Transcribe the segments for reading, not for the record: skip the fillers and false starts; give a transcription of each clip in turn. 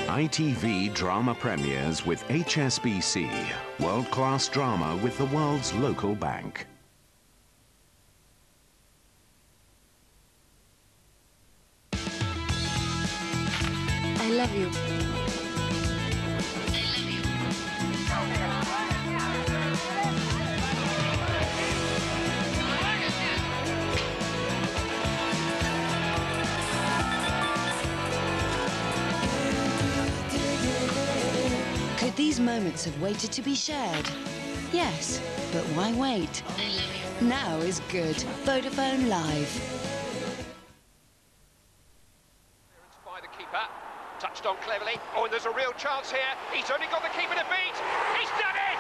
ITV drama premieres with HSBC, world-class drama with the world's local bank. I love you. Could these moments have waited to be shared? Yes, but why wait? Now is good. Vodafone Live. By the keeper, touched on cleverly. Oh, and there's a real chance here. He's only got the keeper to beat. He's done it!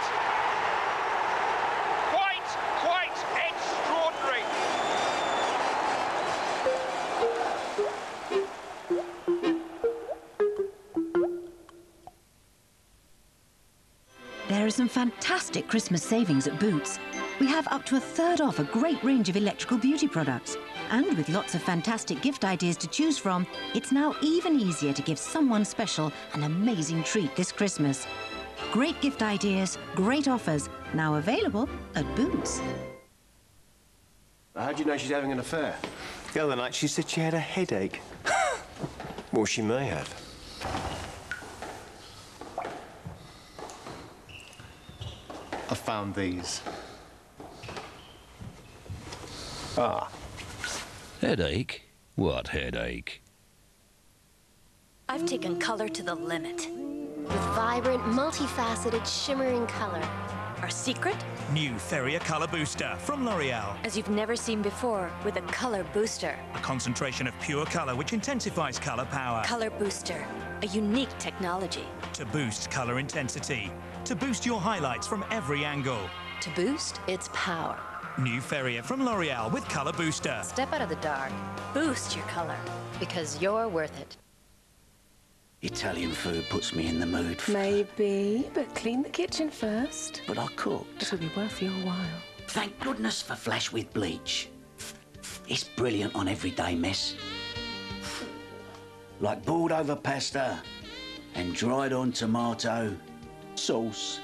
Quite extraordinary. There are some fantastic Christmas savings at Boots. We have up to a third off a great range of electrical beauty products. And with lots of fantastic gift ideas to choose from, it's now even easier to give someone special an amazing treat this Christmas. Great gift ideas, great offers, now available at Boots. How do you know she's having an affair? The other night she said she had a headache. Well, she may have. I found these. Ah. Headache? What headache? I've taken color to the limit. With vibrant, multifaceted, shimmering color. Our secret? New Feria Colour Booster from L'Oreal. As you've never seen before, with a color booster. A concentration of pure colour which intensifies colour power. Color booster, a unique technology. To boost colour intensity. To boost your highlights from every angle. To boost its power. New Feria from L'Oreal with Colour Booster. Step out of the dark. Boost your color. Because you're worth it. Italian food puts me in the mood. Maybe, but clean the kitchen first. But I cooked. It'll be worth your while. Thank goodness for Flash with bleach. It's brilliant on everyday mess. Like boiled over pasta and dried on tomato sauce.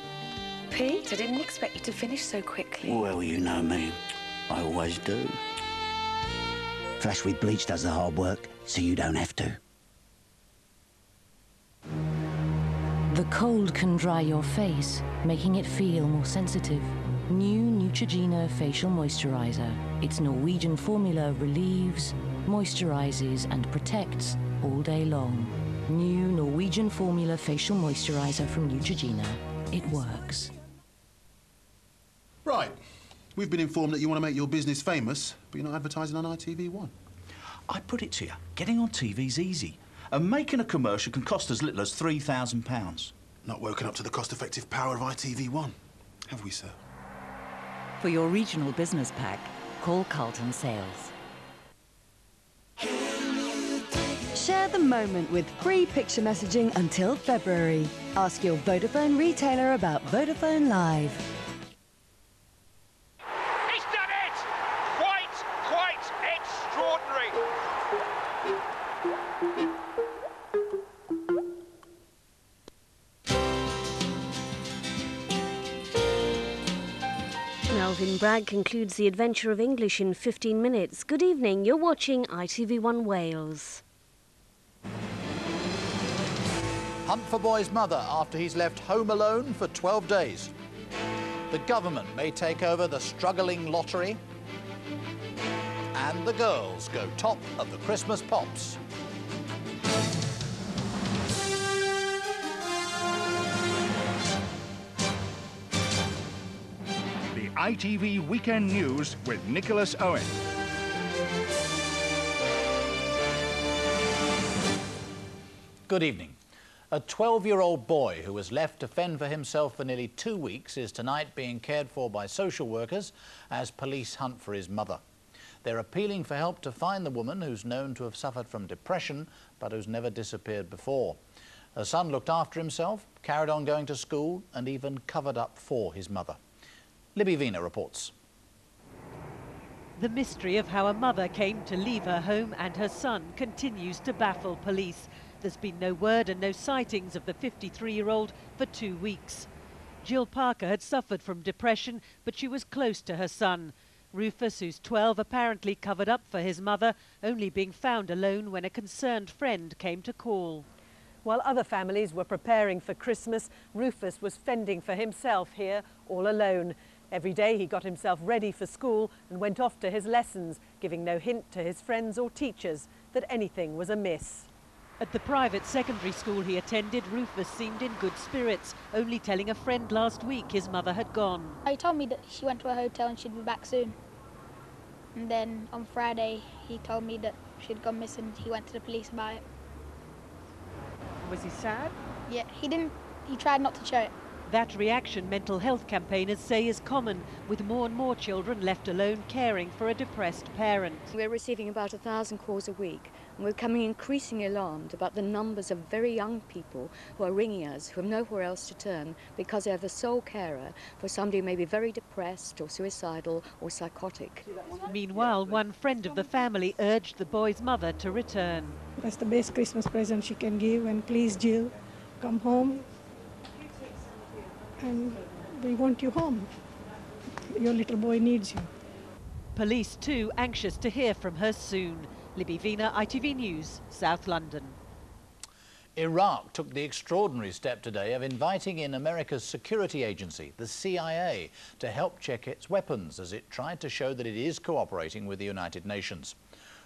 Pete, I didn't expect you to finish so quickly. Well, you know me. I always do. Flash with bleach does the hard work, so you don't have to. The cold can dry your face, making it feel more sensitive. New Neutrogena Facial Moisturizer. Its Norwegian formula relieves, moisturizes and protects all day long. New Norwegian formula facial moisturizer from Neutrogena. It works. Right. We've been informed that you want to make your business famous, but you're not advertising on ITV1. I put it to you, getting on TV's easy. And making a commercial can cost as little as £3,000. Not woken up to the cost-effective power of ITV1, have we, sir? For your regional business pack, call Carlton Sales. Share the moment with free picture messaging until February. Ask your Vodafone retailer about Vodafone Live. He's done it! Quite extraordinary. Melvyn Bragg concludes the adventure of English in 15 minutes. Good evening, you're watching ITV1 Wales. Hunt for boy's mother after he's left home alone for 12 days. The government may take over the struggling lottery. And the girls go top of the Christmas pops. The ITV Weekend News with Nicholas Owen. Good evening. A 12-year-old boy who was left to fend for himself for nearly 2 weeks is tonight being cared for by social workers as police hunt for his mother. They're appealing for help to find the woman who's known to have suffered from depression but who's never disappeared before. Her son looked after himself, carried on going to school and even covered up for his mother. Libby Vina reports. The mystery of how a mother came to leave her home and her son continues to baffle police. there's been no word and no sightings of the 53-year-old for 2 weeks. Jill Parker had suffered from depression, but she was close to her son. Rufus, who's 12, apparently covered up for his mother, only being found alone when a concerned friend came to call. While other families were preparing for Christmas, Rufus was fending for himself here, all alone. Every day he got himself ready for school and went off to his lessons, giving no hint to his friends or teachers that anything was amiss. At the private secondary school he attended, Rufus seemed in good spirits, only telling a friend last week his mother had gone. He told me that she went to a hotel and she'd be back soon. And then on Friday he told me that she'd gone missing. He went to the police about it. Was he sad? Yeah, he tried not to show it. That reaction mental health campaigners say is common, with more and more children left alone caring for a depressed parent. We're receiving about 1,000 calls a week, and we're becoming increasingly alarmed about the numbers of very young people who are ringing us, who have nowhere else to turn, because they have a sole carer for somebody who may be very depressed or suicidal or psychotic. Meanwhile, one friend of the family urged the boy's mother to return. That's the best Christmas present she can give, and please, Jill, come home. And we want you home. Your little boy needs you. Police too anxious to hear from her soon. Libby Vina, ITV News, South London. Iraq took the extraordinary step today of inviting in America's security agency, the CIA, to help check its weapons as it tried to show that it is cooperating with the United Nations.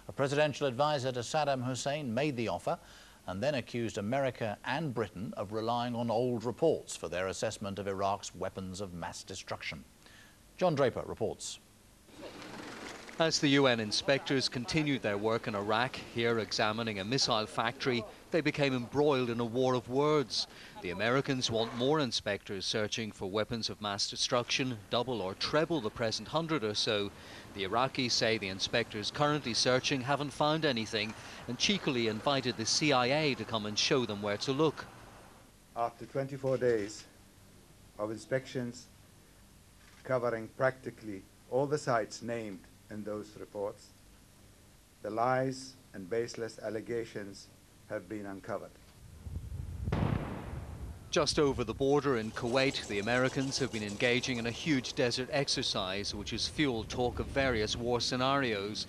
A presidential advisor to Saddam Hussein made the offer and then accused America and Britain of relying on old reports for their assessment of Iraq's weapons of mass destruction. John Draper reports. As the UN inspectors continued their work in Iraq, here examining a missile factory, they became embroiled in a war of words. The Americans want more inspectors searching for weapons of mass destruction, double or treble the present 100 or so. The Iraqis say the inspectors currently searching haven't found anything and cheekily invited the CIA to come and show them where to look. After 24 days of inspections covering practically all the sites named in those reports, the lies and baseless allegations have been uncovered. Just over the border in Kuwait, the Americans have been engaging in a huge desert exercise which has fueled talk of various war scenarios.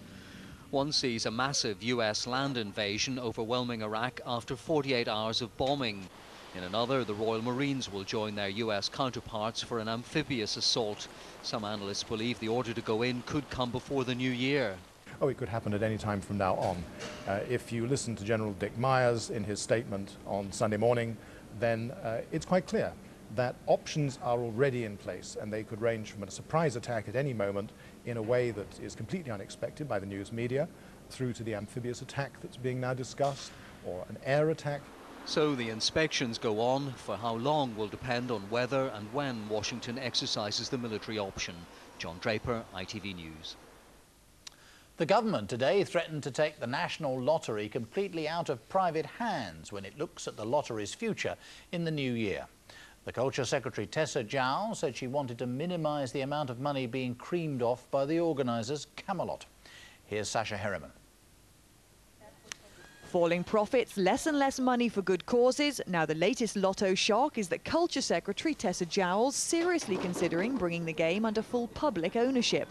One sees a massive US land invasion overwhelming Iraq after 48 hours of bombing. In another, the Royal Marines will join their US counterparts for an amphibious assault. Some analysts believe the order to go in could come before the new year. Oh, it could happen at any time from now on. If you listen to General Dick Myers in his statement on Sunday morning, then it's quite clear that options are already in place, and they could range from a surprise attack at any moment in a way that is completely unexpected by the news media, through to the amphibious attack that's being now discussed, or an air attack. So the inspections go on. For how long will depend on whether and when Washington exercises the military option. John Draper, ITV News. The government today threatened to take the national lottery completely out of private hands when it looks at the lottery's future in the new year. The Culture Secretary Tessa Jowell said she wanted to minimise the amount of money being creamed off by the organisers' Camelot. Here's Sasha Herriman. Falling profits, less and less money for good causes. Now the latest lotto shock is that Culture Secretary Tessa Jowell's seriously considering bringing the game under full public ownership.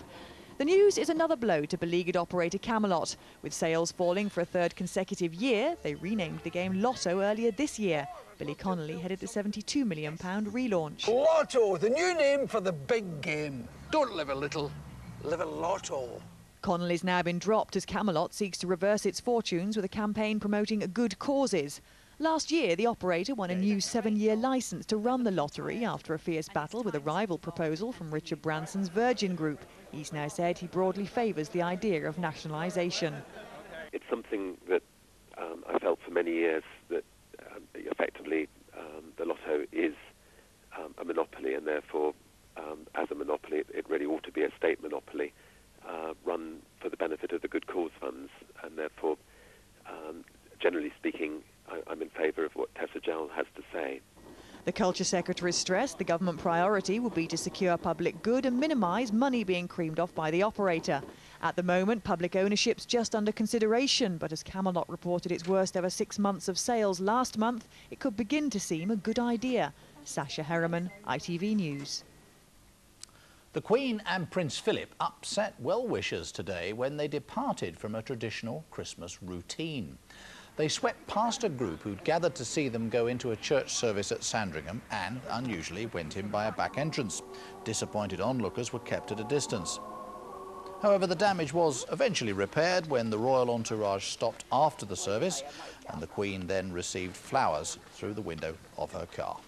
The news is another blow to beleaguered operator Camelot. With sales falling for a third consecutive year, they renamed the game Lotto earlier this year. Billy Connolly headed the £72 million relaunch. Lotto, the new name for the big game. Don't live a little, live a lotto. Connolly's now been dropped as Camelot seeks to reverse its fortunes with a campaign promoting good causes. Last year, the operator won a new 7-year licence to run the lottery after a fierce battle with a rival proposal from Richard Branson's Virgin Group. He's now said he broadly favours the idea of nationalisation. It's something that I felt for many years that effectively the lotto is a monopoly, and therefore, as a monopoly, it really ought to be a state monopoly run for the benefit of the good cause funds, and therefore, generally speaking, I'm in favour of what Tessa Jowell has to say. The Culture Secretary stressed the government priority will be to secure public good and minimise money being creamed off by the operator. At the moment, public ownership's just under consideration, but as Camelot reported its worst ever 6 months of sales last month, it could begin to seem a good idea. Sasha Herriman, ITV News. The Queen and Prince Philip upset well-wishers today when they departed from a traditional Christmas routine. They swept past a group who'd gathered to see them go into a church service at Sandringham and, unusually, went in by a back entrance. Disappointed onlookers were kept at a distance. However, the damage was eventually repaired when the royal entourage stopped after the service, and the Queen then received flowers through the window of her car.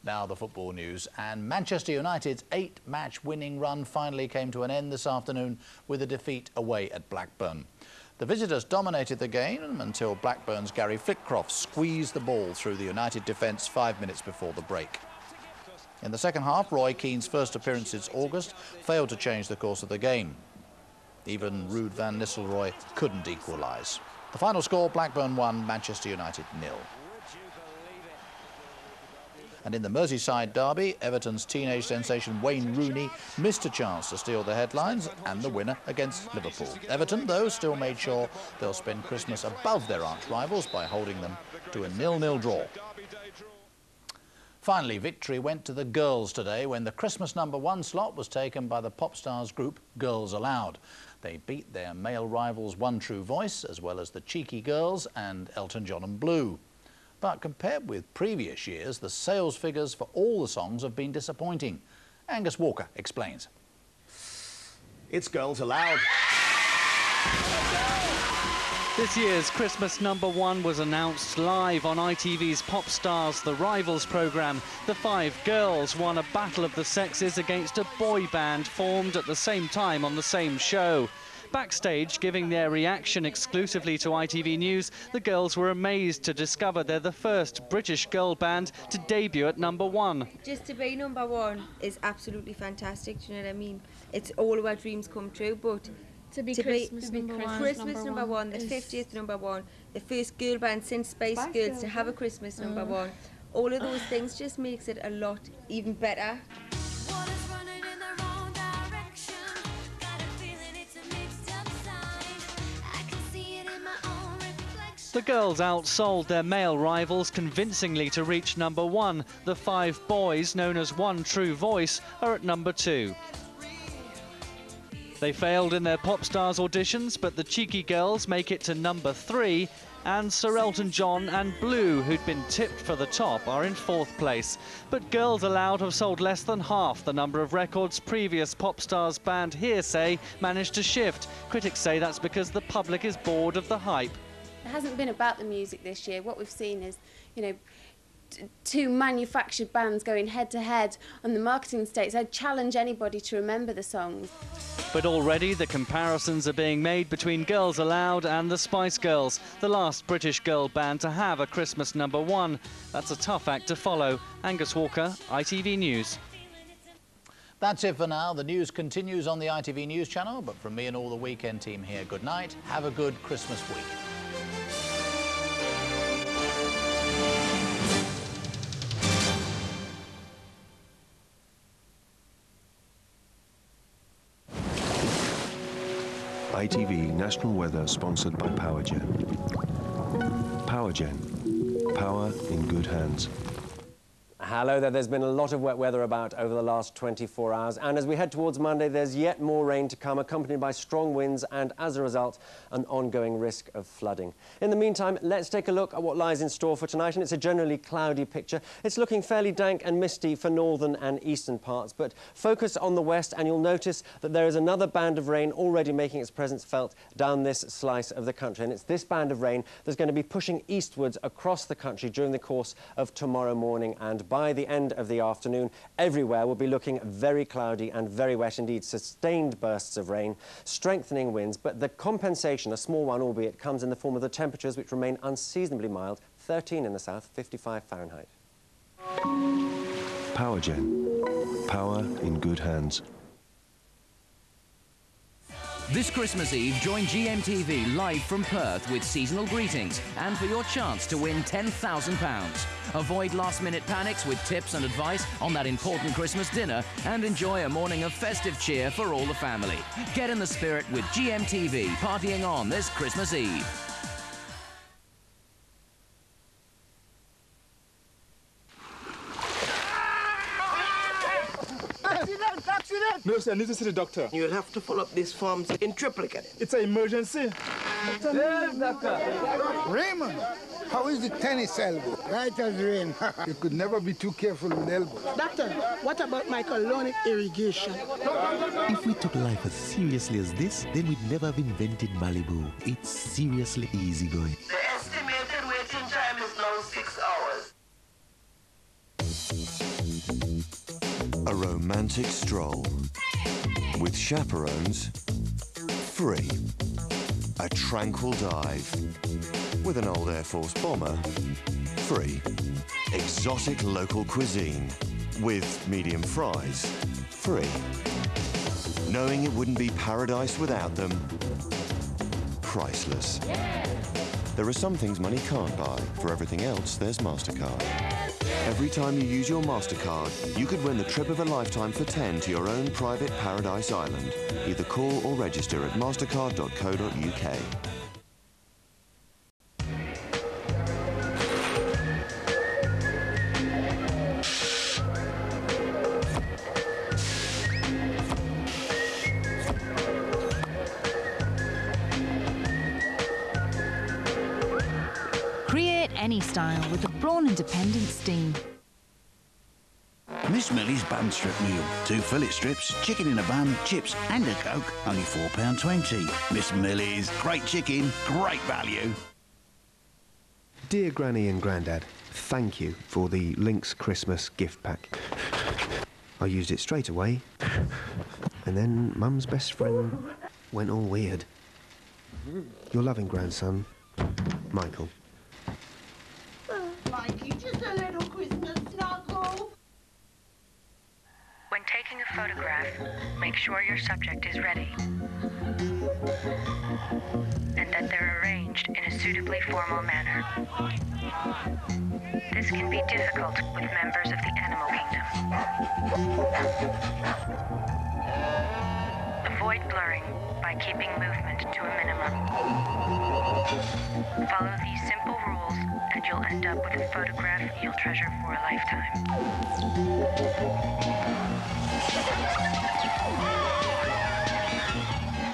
Now the football news, and Manchester United's 8-match winning run finally came to an end this afternoon with a defeat away at Blackburn. The visitors dominated the game until Blackburn's Gary Flitcroft squeezed the ball through the United defence 5 minutes before the break. In the second half, Roy Keane's first appearance since August failed to change the course of the game. Even Ruud van Nistelrooy couldn't equalise. The final score, Blackburn 1, Manchester United 0. And in the Merseyside derby, Everton's teenage sensation Wayne Rooney missed a chance to steal the headlines and the winner against Liverpool. Everton, though, still made sure they'll spend Christmas above their arch-rivals by holding them to a 0-0 draw. Finally, victory went to the girls today when the Christmas #1 slot was taken by the pop stars group Girls Aloud. They beat their male rivals One True Voice, as well as the Cheeky Girls and Elton John and Blue. But compared with previous years, the sales figures for all the songs have been disappointing. Angus Walker explains. It's Girls Aloud. This year's Christmas #1 was announced live on ITV's Pop Stars The Rivals programme. The 5 girls won a battle of the sexes against a boy band formed at the same time on the same show. Backstage, giving their reaction exclusively to ITV News, the girls were amazed to discover they're the first British girl band to debut at #1. Just to be #1 is absolutely fantastic, do you know what I mean? It's all of our dreams come true, but to be Christmas #1, the 50th #1, the first girl band since Spice Girls to have a Christmas #1, all of those things just makes it a lot even better. The girls outsold their male rivals convincingly to reach #1. The 5 boys, known as One True Voice, are at #2. They failed in their Pop Stars auditions, but the Cheeky Girls make it to #3, and Sir Elton John and Blue, who'd been tipped for the top, are in 4th place. But Girls Aloud have sold less than half the number of records previous Pop Stars band Hearsay managed to shift. Critics say that's because the public is bored of the hype. It hasn't been about the music this year. What we've seen is, you know, 2 manufactured bands going head-to-head on the marketing stakes. I'd challenge anybody to remember the songs. But already the comparisons are being made between Girls Aloud and the Spice Girls, the last British girl band to have a Christmas #1. That's a tough act to follow. Angus Walker, ITV News. That's it for now. The news continues on the ITV News channel, but from me and all the weekend team here, good night. Have a good Christmas week. ITV National Weather, sponsored by PowerGen. PowerGen. Power in good hands. Hello there. There's been a lot of wet weather about over the last 24 hours, and as we head towards Monday, there's yet more rain to come, accompanied by strong winds and, as a result, an ongoing risk of flooding. In the meantime, let's take a look at what lies in store for tonight, and it's a generally cloudy picture. It's looking fairly dank and misty for northern and eastern parts, but focus on the west and you'll notice that there is another band of rain already making its presence felt down this slice of the country, and it's this band of rain that's going to be pushing eastwards across the country during the course of tomorrow morning, and by the end of the afternoon, everywhere will be looking very cloudy and very wet indeed. Sustained bursts of rain, strengthening winds, but the compensation, a small one albeit, comes in the form of the temperatures which remain unseasonably mild, 13 in the south, 55 Fahrenheit. PowerGen. Power in good hands. This Christmas Eve, join GMTV live from Perth with seasonal greetings and for your chance to win £10,000. Avoid last-minute panics with tips and advice on that important Christmas dinner and enjoy a morning of festive cheer for all the family. Get in the spirit with GMTV, partying on this Christmas Eve. Accident! No, sir, I need to see the doctor. You'll have to fill up these forms in triplicate. It's an emergency. Yes, doctor. Raymond, how is the tennis elbow? Right as rain. You could never be too careful with elbows. Doctor, what about my colonic irrigation? If we took life as seriously as this, then we'd never have invented Malibu. It's seriously easygoing. The estimated waiting time is now 6 hours. A romantic stroll with chaperones, free. A tranquil dive with an old Air Force bomber, free. Exotic local cuisine with medium fries, free. Knowing it wouldn't be paradise without them, priceless. There are some things money can't buy. For everything else, there's MasterCard. Every time you use your MasterCard, you could win the trip of a lifetime for 10 to your own private paradise island. Either call or register at mastercard.co.uk. Create any style with the Brawn Independent Steam. Miss Millie's bun strip meal. 2 fillet strips, chicken in a bun, chips and a Coke, only £4.20. Miss Millie's, great chicken, great value. Dear Granny and Grandad, thank you for the Lynx Christmas gift pack. I used it straight away, and then Mum's best friend went all weird. Your loving grandson, Michael. Mikey, just a little Christmas snuggle. When taking a photograph, make sure your subject is ready and that they're arranged in a suitably formal manner. This can be difficult with members of the animal kingdom. Avoid blurring by keeping movement to a minimum. Follow these simple rules and you'll end up with a photograph you'll treasure for a lifetime.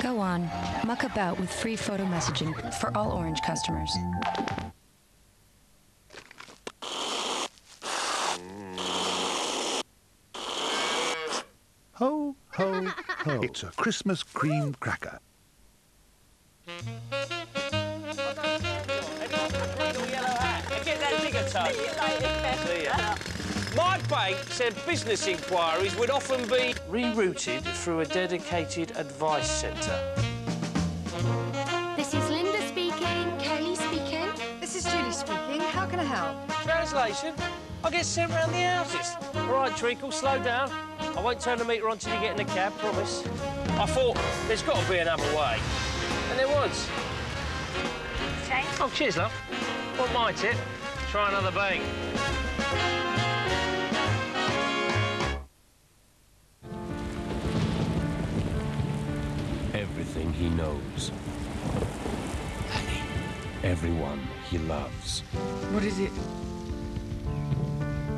Go on, muck about with free photo messaging for all Orange customers. Ho, ho, ho. It's a Christmas cream cracker. My bank said business inquiries would often be rerouted through a dedicated advice centre. This is Linda speaking. Kelly speaking. This is Julie speaking. How can I help? Translation, I get sent round the houses. All right, Treacle, slow down. I won't turn the meter on till you get in the cab, promise. I thought, there's got to be another way. And there was. Thanks. Oh, cheers, love. Want my tip? Try another bang. Everything he knows. Everyone he loves. What is it?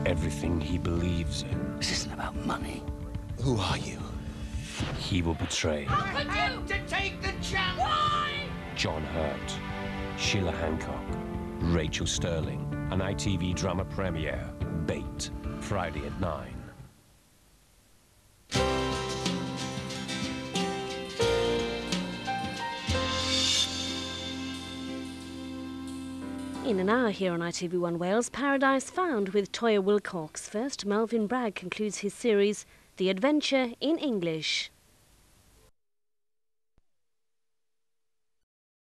Everything he believes in. This isn't about money. Who are you? He will betray. How could you to take the chance? Why? John Hurt, Sheila Hancock, Rachel Sterling, an ITV drama premiere, Bait, Friday at 9. In an hour here on ITV1 Wales, Paradise Found with Toyah Wilcox. First, Melvyn Bragg concludes his series, The Adventure in English.